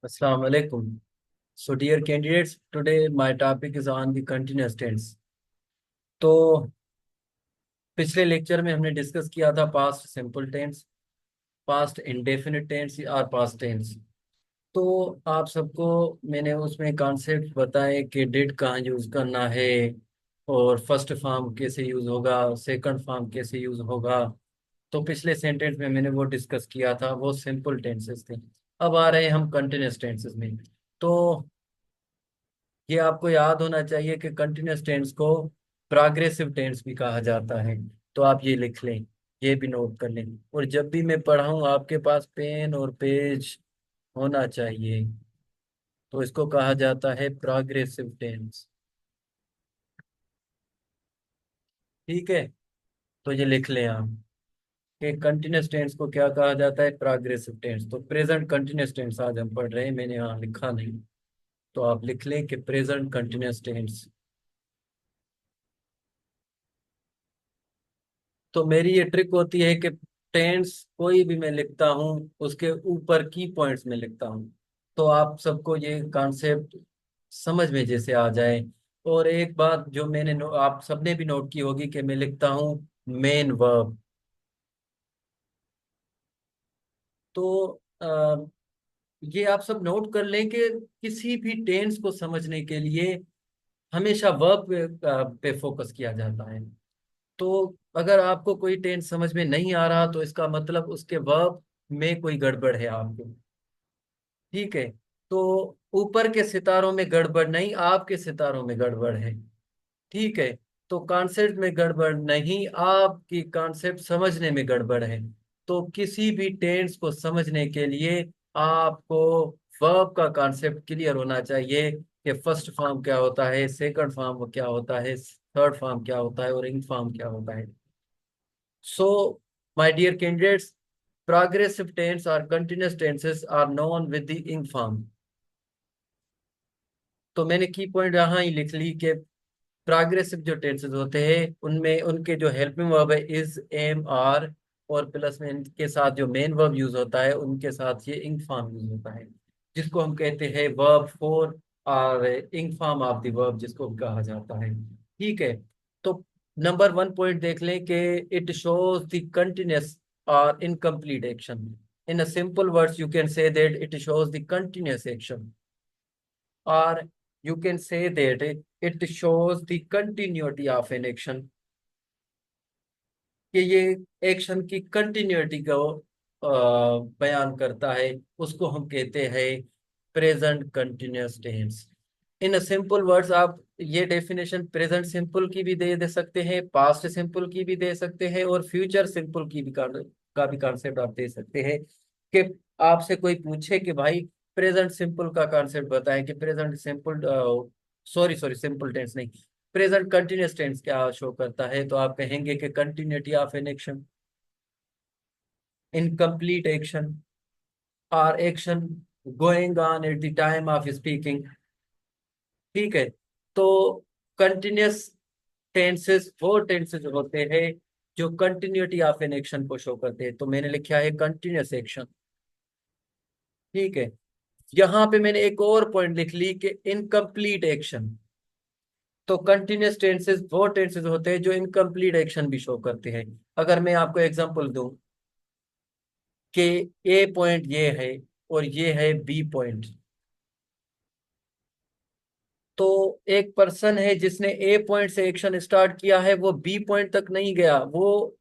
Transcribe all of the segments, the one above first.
Assalamu alaikum. So, dear candidates, today my topic is on the continuous tense. तो पिछले lecture में हमने discuss किया था past simple tense, past indefinite tense और पास्ट टेंस। तो आप सबको मैंने उसमें कॉन्सेप्ट बताए कि डिड कहाँ यूज़ करना है और फर्स्ट फॉर्म कैसे यूज़ होगा, सेकंड फॉर्म कैसे यूज़ होगा। तो पिछले सेंटेंस में मैंने वो डिस्कस किया था, वो सिंपल टेंसेस थे। अब आ रहे हैं हम कंटिन्यूस टेंसेस में। तो ये आपको याद होना चाहिए कि कंटिन्यूस टेंस को प्रोग्रेसिव टेंस भी कहा जाता है। तो आप ये लिख लें, ये भी नोट कर लें। और जब भी मैं पढ़ाऊँ आपके पास पेन और पेज होना चाहिए। तो इसको कहा जाता है प्रोग्रेसिव टेंस। ठीक है, तो ये लिख लें आप कि कंटिन्यूस टेंस को क्या कहा जाता है, प्रोग्रेसिव टेंस। तो प्रेजेंट कंटिन्यूस टेंस आज हम पढ़ रहे हैं, मैंने यहाँ लिखा नहीं। तो आप लिख लें कि प्रेजेंट कंटिन्यूस टेंस। तो मेरी ये ट्रिक होती है कि टेंस कोई भी मैं लिखता हूँ उसके ऊपर की पॉइंट्स में लिखता हूँ, तो आप सबको ये कॉन्सेप्ट समझ में जैसे आ जाए। और एक बात जो मैंने आप सबने भी नोट की होगी कि मैं लिखता हूँ मेन वर्ब। तो ये आप सब नोट कर लें कि किसी भी टेंस को समझने के लिए हमेशा वर्ब पे फोकस किया जाता है। तो अगर आपको कोई टेंस समझ में नहीं आ रहा तो इसका मतलब उसके वर्ब में कोई गड़बड़ है आपको। ठीक है, तो ऊपर के सितारों में गड़बड़ नहीं, आपके सितारों में गड़बड़ है। ठीक है, तो कॉन्सेप्ट में गड़बड़ नहीं, आपकी कॉन्सेप्ट समझने में गड़बड़ है। तो किसी भी टेंस को समझने के लिए आपको वर्ब का कॉन्सेप्ट क्लियर होना चाहिए कि फर्स्ट फॉर्म क्या होता है, सेकंड फॉर्म क्या होता है, थर्ड फॉर्म क्या होता है और इंक फॉर्म क्या होता है। So, my dear candidates, progressive tense or continuous tenses are known with the ing form. तो मैंने की पॉइंट यहाँ ही लिख ली कि प्रोग्रेसिव जो टेंसेस होते हैं उनमें उनके जो हेल्पिंग वर्ब है इज, एम, आर, और प्लस में इनके साथ जो मेन वर्ब यूज होता है उनके साथ ये इंग फॉर्म यूज होता है, जिसको हम कहते हैं वर्ब फोर और इंग फॉर्म ऑफ द वर्ब जिसको कहा जाता है। ठीक है, तो नंबर वन पॉइंट देख लें कि इट शोज द कंटिन्यूस और incomplete action. In a simple words you can say that it shows the continuous action, or you can say that it shows the continuity of an action, कि ये action की continuity को बयान करता है। उसको हम कहते हैं present continuous tense. In a simple words आप ये डेफिनेशन प्रेजेंट सिंपल की भी दे सकते हैं, पास्ट सिंपल की भी दे सकते हैं और फ्यूचर सिंपल की भी का भी कॉन्सेप्ट आप दे सकते हैं। कि आपसे कोई पूछे कि भाई प्रेजेंट सिंपल का कॉन्सेप्ट बताएं, कि present simple, sorry sorry simple tense नहीं, प्रेजेंट कंटिन्यूअस टेंस क्या शो करता है, तो आप कहेंगे कि continuity of an action, incomplete action, और action going on at the time of speaking. ठीक है, तो कंटिन्यूअस टेंसेस वो टेंसेस होते हैं जो कंटिन्यूटी ऑफ एन एक्शन को शो करते हैं। तो मैंने लिखा है कंटिन्यूअस एक्शन। ठीक है, यहाँ पे मैंने एक और पॉइंट लिख ली कि इनकम्प्लीट एक्शन। तो कंटिन्यूअस टेंसेस वो टेंसेस होते हैं जो इनकम्प्लीट एक्शन भी शो करते हैं। अगर मैं आपको एग्जांपल दूं कि ए पॉइंट ये है और ये है बी पॉइंट, तो एक पर्सन है जिसने ए पॉइंट से एक्शन स्टार्ट किया है, वो बी पॉइंट तक नहीं गया, वो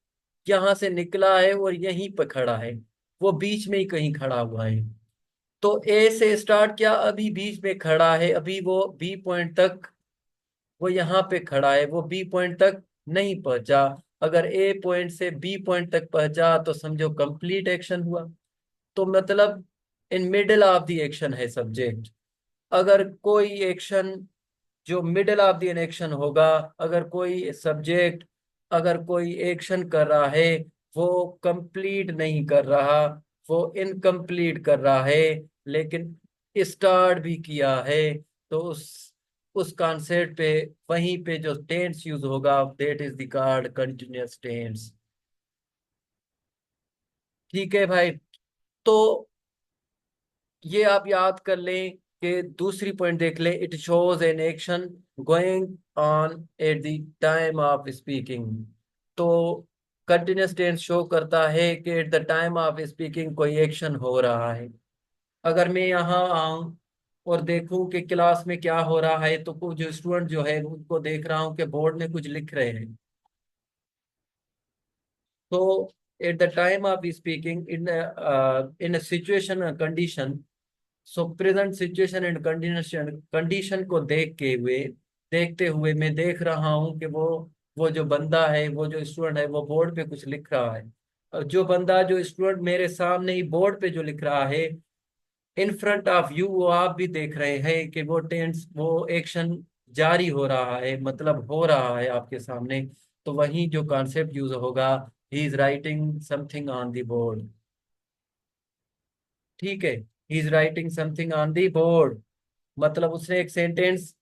यहां से निकला है और यहीं पर खड़ा है, वो बीच में ही कहीं खड़ा हुआ है। तो ए से स्टार्ट किया, अभी बीच में खड़ा है, अभी वो बी पॉइंट तक, वो यहाँ पे खड़ा है, वो बी पॉइंट तक नहीं पहुंचा। अगर ए पॉइंट से बी पॉइंट तक पहुंचा तो समझो कंप्लीट एक्शन हुआ। तो मतलब in middle of the action है सब्जेक्ट। अगर कोई एक्शन जो middle of the an action होगा, अगर कोई सब्जेक्ट अगर कोई एक्शन कर रहा है, वो कंप्लीट नहीं कर रहा, वो इनकम्प्लीट कर रहा है, लेकिन स्टार्ट भी किया है, तो उस कॉन्सेप्ट पे वहीं पे जो टेंस यूज होगा that is the card continuous tense. ठीक है भाई, तो ये आप याद कर लें कि दूसरी पॉइंट देख लें, it shows an action going on at the time of speaking. तो कंटिन्यूस टेंस शो करता है कि eight the time of speaking कोई एक्शन हो रहा है। अगर मैं यहाँ आऊं और देखूं कि क्लास में क्या हो रहा है, तो कुछ जो स्टूडेंट जो है उनको देख रहा हूँ कि बोर्ड में कुछ लिख रहे हैं। तो at the time of speaking in situation condition, so present situation and condition, condition को देखते हुए मैं देख रहा हूँ कि वो जो बंदा है, वो जो स्टूडेंट है, वो बोर्ड पे कुछ लिख रहा है। और जो बंदा, जो स्टूडेंट मेरे सामने ही बोर्ड पे जो लिख रहा है, इन फ्रंट ऑफ यू, वो आप भी देख रहे हैं कि वो टेंस, वो एक्शन जारी हो रहा है, मतलब हो रहा है आपके सामने। तो वही जो कॉन्सेप्ट यूज होगा, he is writing something on the board. ठीक है, he is writing something on the board, मतलब उसने एक सेंटेंस।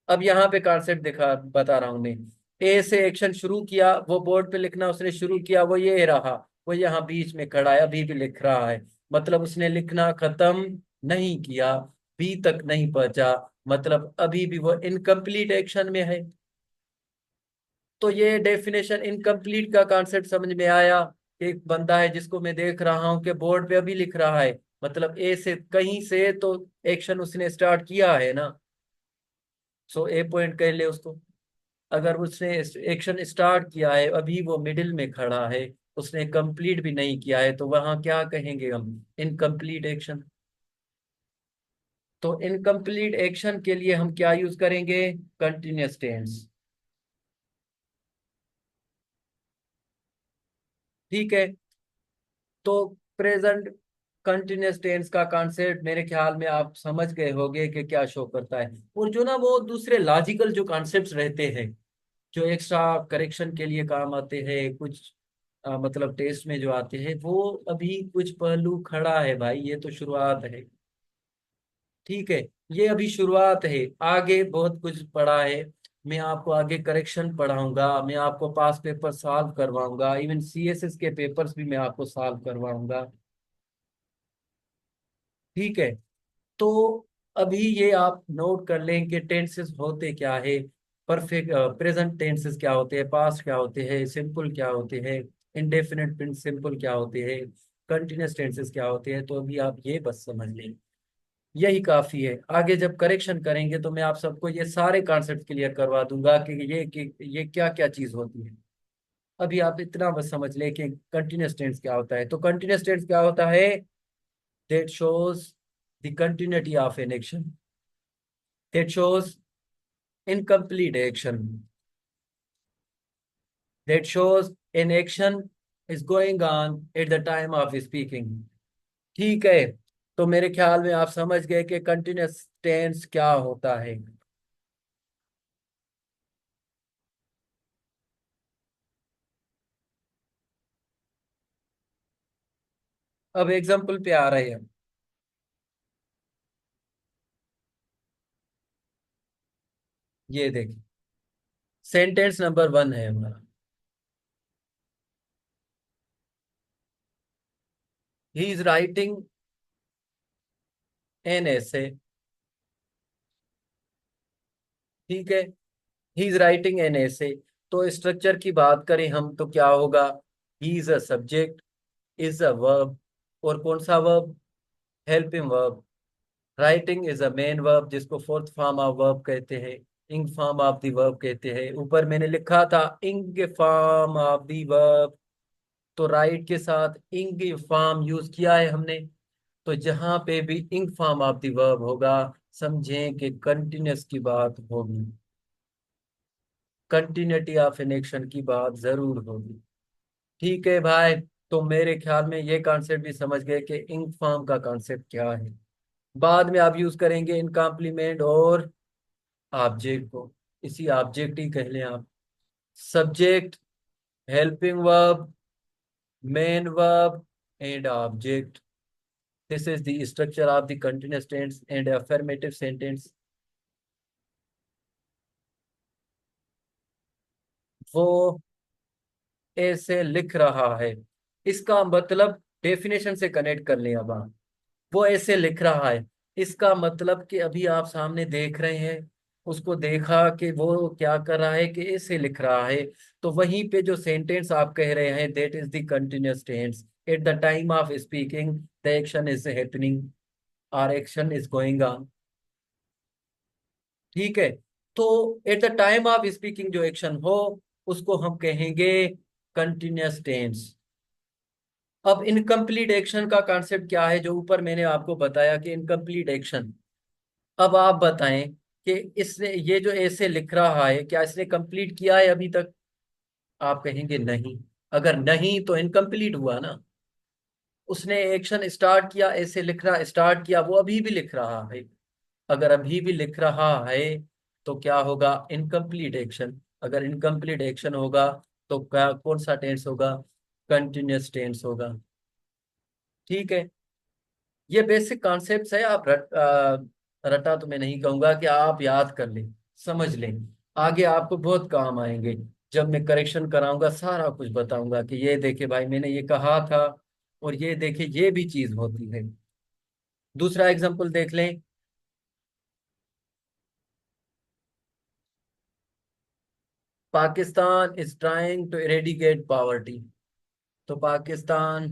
अब यहाँ पे कॉन्सेप्ट दिखा बता रहा हूँ मैं। ए से एक्शन शुरू किया, वो बोर्ड पे लिखना उसने शुरू किया, वो ये रहा, वो यहाँ बीच में खड़ा है, अभी भी लिख रहा है। मतलब उसने लिखना खत्म नहीं किया, बी तक नहीं पहुंचा, मतलब अभी भी वो इनकम्प्लीट एक्शन में है। तो ये डेफिनेशन इनकम्प्लीट का कॉन्सेप्ट समझ में आया। एक बंदा है जिसको मैं देख रहा हूँ कि बोर्ड पे अभी लिख रहा है, मतलब ए से कहीं से तो एक्शन उसने स्टार्ट किया है ना। सो ए पॉइंट कह ले उसको। अगर उसने एक्शन स्टार्ट किया है, अभी वो मिडिल में खड़ा है, उसने कंप्लीट भी नहीं किया है, तो वहां क्या कहेंगे हम? Incomplete action. तो इनकम्प्लीट एक्शन के लिए हम क्या यूज करेंगे? Continuous tense. ठीक है। तो प्रेजेंट कंटिन्यूअस टेंस का कॉन्सेप्ट मेरे ख्याल में आप समझ गए होंगे कि क्या शो करता है। और जो ना वो दूसरे लॉजिकल जो कॉन्सेप्ट्स रहते हैं, जो एक्स्ट्रा करेक्शन के लिए काम आते हैं, कुछ मतलब टेस्ट में जो आते हैं, वो अभी कुछ पहलू खड़ा है भाई, ये तो शुरुआत है। ठीक है, ये अभी शुरुआत है, आगे बहुत कुछ पड़ा है। मैं आपको आगे करेक्शन पढ़ाऊंगा, मैं आपको पास पेपर सॉल्व करवाऊंगा, इवन सीएसएस के पेपर्स भी मैं आपको सॉल्व करवाऊंगा। ठीक है। तो अभी ये आप नोट कर लें कि टेंसेस होते क्या है, परफेक्ट प्रेजेंट टेंसेस क्या होते हैं, पास्ट क्या होते हैं, सिंपल क्या होते हैं, इंडेफिनिट सिंपल क्या होते हैं, कंटिन्यूस टेंसेस क्या होते हैं। तो अभी आप ये बस समझ लें, यही काफी है। आगे जब करेक्शन करेंगे तो मैं आप सबको ये सारे कॉन्सेप्ट क्लियर करवा दूंगा कि ये क्या क्या चीज होती है। अभी आप इतना बस समझ लें कि कंटिन्यूस टेंस क्या होता है। तो कंटिन्यूस टेंस क्या होता है? that shows the continuity of an action, that shows incomplete action, that shows an action is going on at the time of speaking। ठीक है। तो मेरे ख्याल में आप समझ गए कि कंटिन्यूस टेंस क्या होता है। अब एग्जाम्पल पे आ रहे हैं। ये देखिए, सेंटेंस नंबर 1 है हमारा, he is writing an essay। ठीक है, he is writing an essay। तो स्ट्रक्चर की बात करें हम तो क्या होगा? He is a subject, is a verb, और कौन सा verb? Helping verb. Writing is a main verb, जिसको फोर्थ फॉर्म ऑफ वर्ब कहते हैं, इंग फॉर्म ऑफ द वर्ब कहते हैं। ऊपर मैंने लिखा था इंग फॉर्म ऑफ द वर्ब, तो राइट के साथ इंग फॉर्म यूज किया है हमने। तो जहां पे भी इंग फॉर्म ऑफ द वर्ब होगा, समझें कि कंटिन्यूस की बात होगी, कंटिन्यूटी ऑफ एन एक्शन की बात जरूर होगी। ठीक है भाई। तो मेरे ख्याल में ये कॉन्सेप्ट भी समझ गए कि इंग फॉर्म का कॉन्सेप्ट क्या है। बाद में आप यूज करेंगे इन कॉम्प्लीमेंट और ऑब्जेक्ट को, इसी ऑब्जेक्ट ही कह लें आप। Subject, helping verb, main verb and object. This is the structure of the continuous tense and affirmative sentence. वो ऐसे लिख रहा है, इसका मतलब डेफिनेशन से कनेक्ट कर लें अब आप। वो ऐसे लिख रहा है। इसका मतलब कि अभी आप सामने देख रहे हैं, उसको देखा कि वो क्या कर रहा है कि ऐसे लिख रहा है। तो वहीं पे जो सेंटेंस आप कह रहे हैं, that is the continuous tense. At the time of speaking the action is happening, और एक्शन इज गोइंग ऑन। ठीक है। तो at the time of speaking जो एक्शन हो, उसको हम कहेंगे कंटिन्यूअस टेंस। अब इनकम्प्लीट एक्शन का कॉन्सेप्ट क्या है, जो ऊपर मैंने आपको बताया कि इनकम्प्लीट एक्शन। अब आप बताएं कि इसने ये जो ऐसे लिख रहा है, क्या इसने कंप्लीट किया है अभी तक? आप कहेंगे नहीं। अगर नहीं तो इनकम्प्लीट हुआ ना। उसने एक्शन स्टार्ट किया, ऐसे लिख रहा स्टार्ट किया, वो अभी भी लिख रहा है। अगर अभी भी लिख रहा है तो क्या होगा? Incomplete action. अगर इनकम्प्लीट एक्शन होगा तो क्या, कौन सा टेंस होगा? कंटिन्यूअस टेंस होगा। ठीक है। ये बेसिक कॉन्सेप्ट्स है। आप रटा तो मैं नहीं कहूंगा, कि आप याद कर लें, समझ लें। आगे आपको बहुत काम आएंगे। जब मैं करेक्शन कराऊंगा सारा कुछ बताऊंगा कि ये देखे भाई मैंने ये कहा था, और ये देखे ये भी चीज होती है। दूसरा एग्जांपल देख लें। Pakistan is trying to eradicate poverty. तो पाकिस्तान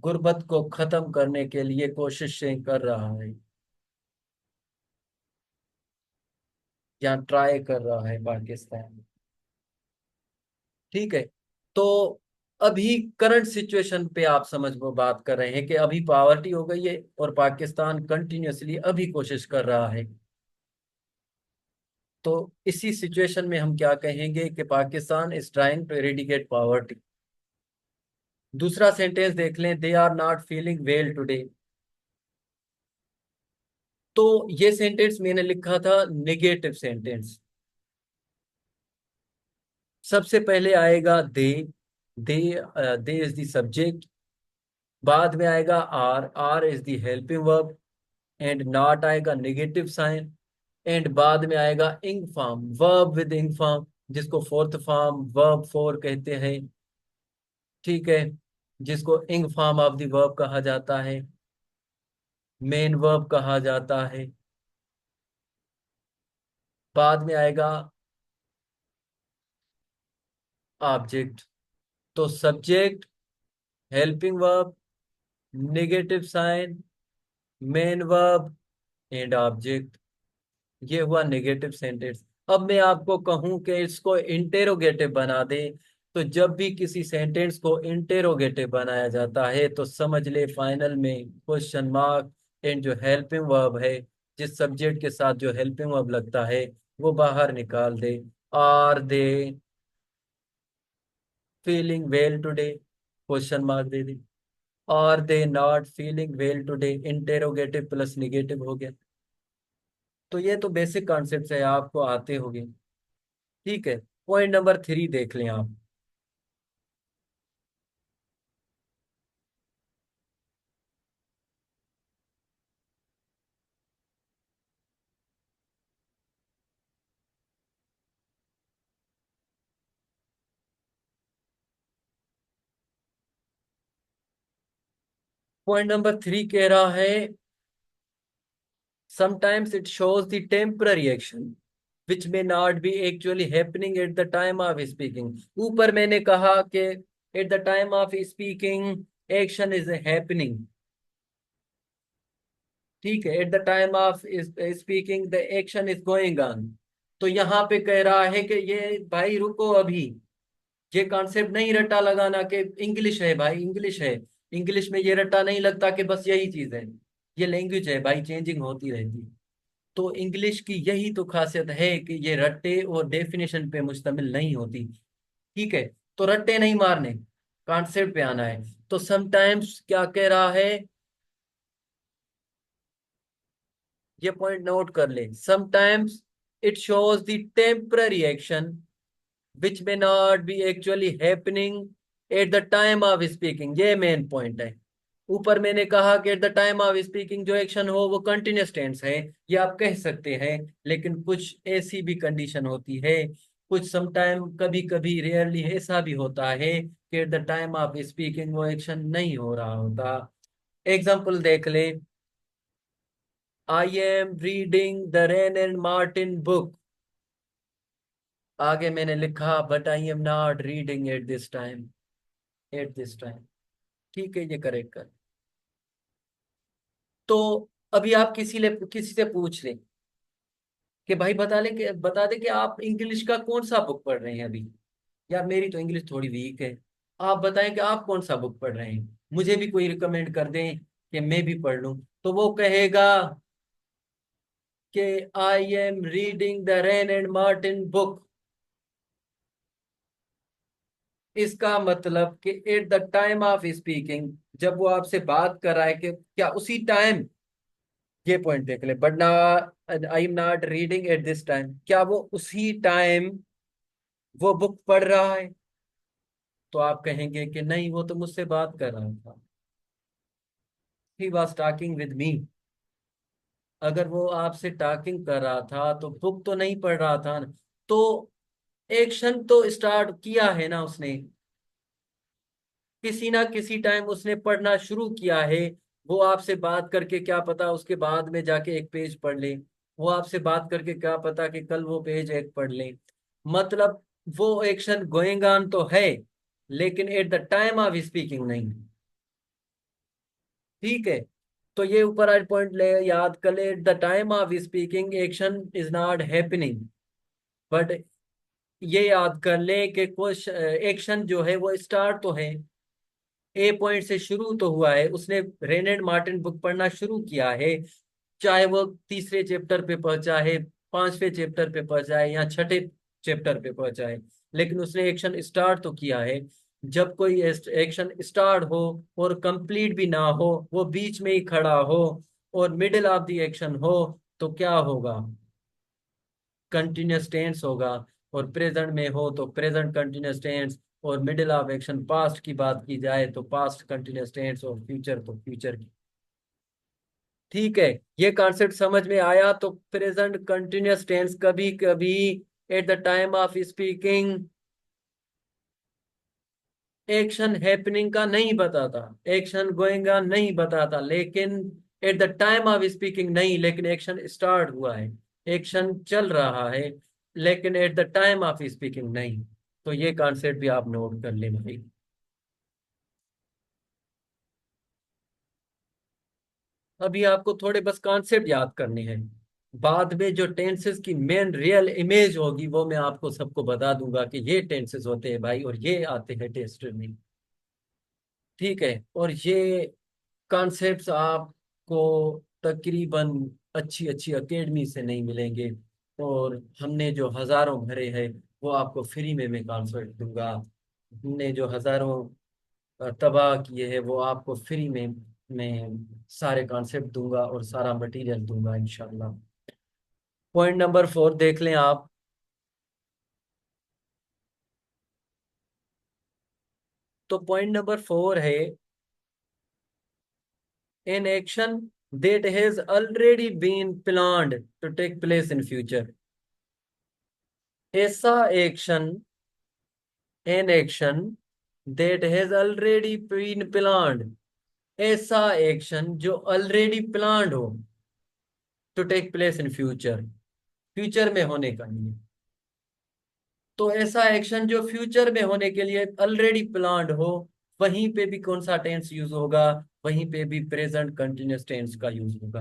गुर्बत को खत्म करने के लिए कोशिशें कर रहा है, या ट्राई कर रहा है पाकिस्तान। ठीक है। तो अभी करंट सिचुएशन पे आप समझ वो बात कर रहे हैं कि अभी पावर्टी हो गई है और पाकिस्तान कंटिन्यूअसली अभी कोशिश कर रहा है। तो इसी सिचुएशन में हम क्या कहेंगे कि Pakistan is trying to eradicate poverty. दूसरा सेंटेंस देख लें, they are not feeling well today. तो ये सेंटेंस मैंने लिखा था नेगेटिव सेंटेंस। सबसे पहले आएगा they. They they is the subject. बाद में आएगा are, are is the helping verb. And not आएगा नेगेटिव साइन। एंड बाद में आएगा ing form, verb with ing form, जिसको फोर्थ फॉर्म वर्ब फोर कहते हैं। ठीक है। जिसको इंग फॉर्म ऑफ द वर्ब कहा जाता है, मेन वर्ब कहा जाता है। बाद में आएगा ऑब्जेक्ट। तो subject, helping verb, negative sign, main verb and object. ये हुआ नेगेटिव सेंटेंस। अब मैं आपको कहूं कि इसको इंटेरोगेटिव बना दे, तो जब भी किसी सेंटेंस को इंटेरोगेटिव बनाया जाता है तो समझ ले फाइनल में क्वेश्चन मार्क एंड जो हेल्पिंग वर्ब है, जिस सब्जेक्ट के साथ जो हेल्पिंग वर्ब लगता है, वो बाहर निकाल दे। Are they feeling well today, question mark दे दे। Are they not feeling well today, interrogative plus negative हो गया। तो ये तो बेसिक कॉन्सेप्ट है, आपको आते होंगे। ठीक है। पॉइंट नंबर थ्री देख लें आप। पॉइंट नंबर थ्री कह रहा है, sometimes it shows the temporary action which may not be actually happening at the time of speaking। ऊपर मैंने कहा कि at the time of speaking action is happening। ठीक है। Eight the time of speaking the action is going on. तो यहाँ पे कह रहा है कि ये भाई रुको अभी, ये कॉन्सेप्ट नहीं रट्टा लगाना कि इंग्लिश है भाई, इंग्लिश है। इंग्लिश में ये रट्टा नहीं लगता कि बस यही चीज है। ये लैंग्वेज है भाई, चेंजिंग होती रहती है। तो इंग्लिश की यही तो खासियत है कि ये रट्टे और डेफिनेशन पे मुश्तमिल नहीं होती। ठीक है। तो रट्टे नहीं मारने, कॉन्सेप्ट पे आना है। तो समटाइम्स क्या कह रहा है, ये पॉइंट नोट कर ले। Sometimes it shows the temporary action which may not be actually happening at the time of speaking. ये मेन पॉइंट है। ऊपर मैंने कहा कि eight the time of speaking जो एक्शन हो वो कंटिन्यूस टेंस है, ये आप कह सकते हैं। लेकिन कुछ ऐसी भी कंडीशन होती है, कुछ समटाइम कभी कभी रेयरली ऐसा भी होता है कि eight the time of speaking वो एक्शन नहीं हो रहा होता। एग्जाम्पल देख ले। I am reading the rain and Martin book. आगे मैंने लिखा but I am not reading at this time, at this time. ठीक है, ये करेक्ट कर। तो अभी आप किसी से पूछ लें कि भाई बता दे कि आप इंग्लिश का कौन सा बुक पढ़ रहे हैं अभी। यार मेरी तो इंग्लिश थोड़ी वीक है, आप बताएं कि आप कौन सा बुक पढ़ रहे हैं, मुझे भी कोई रिकमेंड कर दें कि मैं भी पढ़ लूं। तो वो कहेगा कि I am reading the rain and Martin book. इसका मतलब कि eight the time of speaking, जब वो आपसे बात कर रहा है, कि क्या उसी टाइम, ये पॉइंट देख ले, बट ना I am not reading at this time, क्या वो उसी टाइम वो बुक पढ़ रहा है। तो आप कहेंगे कि नहीं, वो तो मुझसे बात कर रहा था, he was talking with me. अगर वो आपसे टॉकिंग कर रहा था तो बुक तो नहीं पढ़ रहा था ना। तो एक्शन तो स्टार्ट किया है ना उसने, किसी ना किसी टाइम उसने पढ़ना शुरू किया है। वो आपसे बात करके क्या पता उसके बाद में जाके एक पेज पढ़ ले, वो आपसे बात करके क्या पता कि कल वो पेज एक पढ़ ले। मतलब वो एक्शन गोइंग ऑन तो है, लेकिन eight the time of speaking नहीं। ठीक है, तो ये ऊपर आज पॉइंट ले याद कर ले, eight the time of speaking action is not happening. But ये याद कर ले कि कुछ एक्शन जो है वो स्टार्ट तो है, ए पॉइंट से शुरू तो हुआ है, उसने रेनेड मार्टिन बुक पढ़ना शुरू किया है। चाहे वो तीसरे चैप्टर पे पहुंचा है, पांचवें चैप्टर पे पहुंचा है, या छठे चैप्टर पे पहुंचा है, लेकिन उसने एक्शन स्टार्ट तो किया है। जब कोई एक्शन स्टार्ट हो और कंप्लीट भी ना हो, वो बीच में ही खड़ा हो और मिडिल ऑफ द एक्शन हो, तो क्या होगा, कंटिन्यूअस टेंस होगा। और प्रेजेंट में हो तो प्रेजेंट कंटिन्यूअस टेंस, और मिडिल ऑफ एक्शन पास्ट की बात की जाए तो पास्ट कंटिन्यूअस टेंस, और फ्यूचर तो फ्यूचर की। ठीक है, ये कॉन्सेप्ट समझ में आया। तो प्रेजेंट कंटिन्यूअस टेंस कभी कभी eight the time of speaking action happening का नहीं बताता, एक्शन गोइंग ऑन नहीं बताता, लेकिन eight the time of speaking नहीं, लेकिन एक्शन स्टार्ट हुआ है, एक्शन चल रहा है, लेकिन eight the time of speaking नहीं। तो ये कॉन्सेप्ट भी आप नोट कर लें भाई। अभी आपको थोड़े बस कॉन्सेप्ट याद करने हैं, बाद में जो टेंसेस की मेन रियल इमेज होगी वो मैं आपको सबको बता दूंगा कि ये टेंसेस होते हैं भाई, और ये आते हैं टेस्ट में। ठीक है, और ये कॉन्सेप्ट्स आपको तकरीबन अच्छी अच्छी एकेडमी से नहीं मिलेंगे, और हमने जो हजारों भरे हैं वो आपको फ्री में मैं कॉन्सेप्ट दूंगा। हमने जो हजारों तबाह किए हैं वो आपको फ्री में मैं सारे कॉन्सेप्ट दूंगा और सारा मटेरियल दूंगा इंशाल्लाह। पॉइंट नंबर 4 देख लें आप। तो पॉइंट नंबर 4 है, an action that has already been planned to take place in future। ऐसा action, an action that has already been planned, ऐसा एक्शन जो ऑलरेडी प्लान्ड हो, to take place in future, future में होने का नहीं है। तो ऐसा एक्शन जो फ्यूचर में होने के लिए ऑलरेडी प्लान्ड हो, वहीं पे भी कौन सा टेंस यूज होगा, वहीं पे भी प्रेजेंट कंटिन्यूअस टेंस का यूज होगा।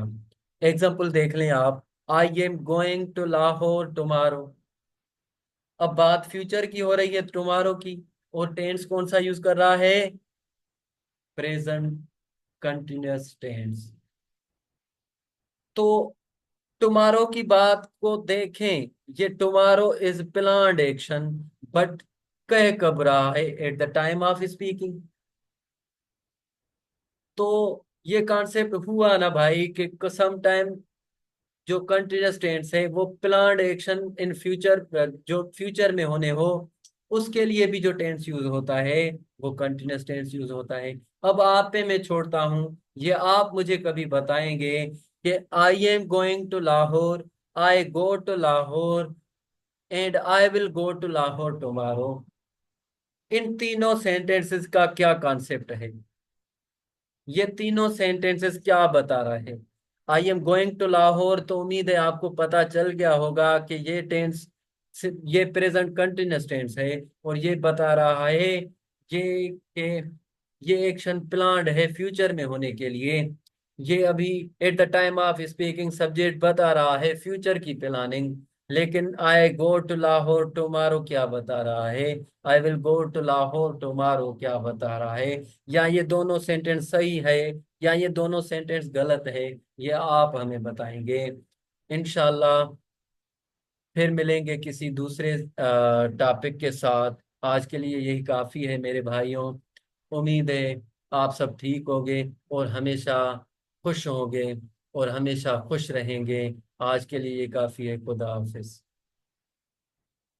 एग्जाम्पल देख लें आप, I am going to Lahore tomorrow. अब बात फ्यूचर की हो रही है, टुमारो की, और टेंस कौन सा यूज कर रहा है, प्रेजेंट कंटिन्यूअस टेंस। तो टुमारो की बात को देखें, ये tomorrow is planned action, but कह कब रहा है, eight the time of speaking. तो ये कॉन्सेप्ट हुआ ना भाई कि सम टाइम जो कंटिन्यूअस टेंस है वो प्लान्ड एक्शन इन फ्यूचर, जो फ्यूचर में होने हो, उसके लिए भी जो टेंस यूज होता है वो कंटिन्यूअस टेंस यूज होता है। अब आप पे मैं छोड़ता हूं, ये आप मुझे कभी बताएंगे कि I am going to Lahore, I go to Lahore, and I will go to Lahore tomorrow, इन तीनों सेंटेंसेस का क्या कॉन्सेप्ट है, ये तीनों सेंटेंसेस क्या बता रहे हैं। I am going to Lahore, तो उम्मीद है आपको पता चल गया होगा कि ये टेंस, ये प्रेजेंट कंटिन्यूअस टेंस है, और ये बता रहा है कि ये एक्शन प्लान्ड है फ्यूचर में होने के लिए। ये अभी at the time of speaking subject बता रहा है फ्यूचर की प्लानिंग। लेकिन I go to Lahore tomorrow क्या बता रहा है? I will go to Lahore tomorrow क्या बता रहा है? या ये दोनों सेंटेंस सही है, या ये दोनों सेंटेंस गलत है, ये आप हमें बताएंगे। इंशाल्लाह फिर मिलेंगे किसी दूसरे टॉपिक के साथ। आज के लिए यही काफ़ी है मेरे भाइयों। उम्मीद है आप सब ठीक होंगे और हमेशा खुश होंगे और हमेशा खुश रहेंगे। आज के लिए ये काफ़ी है। खुदा हाफिज।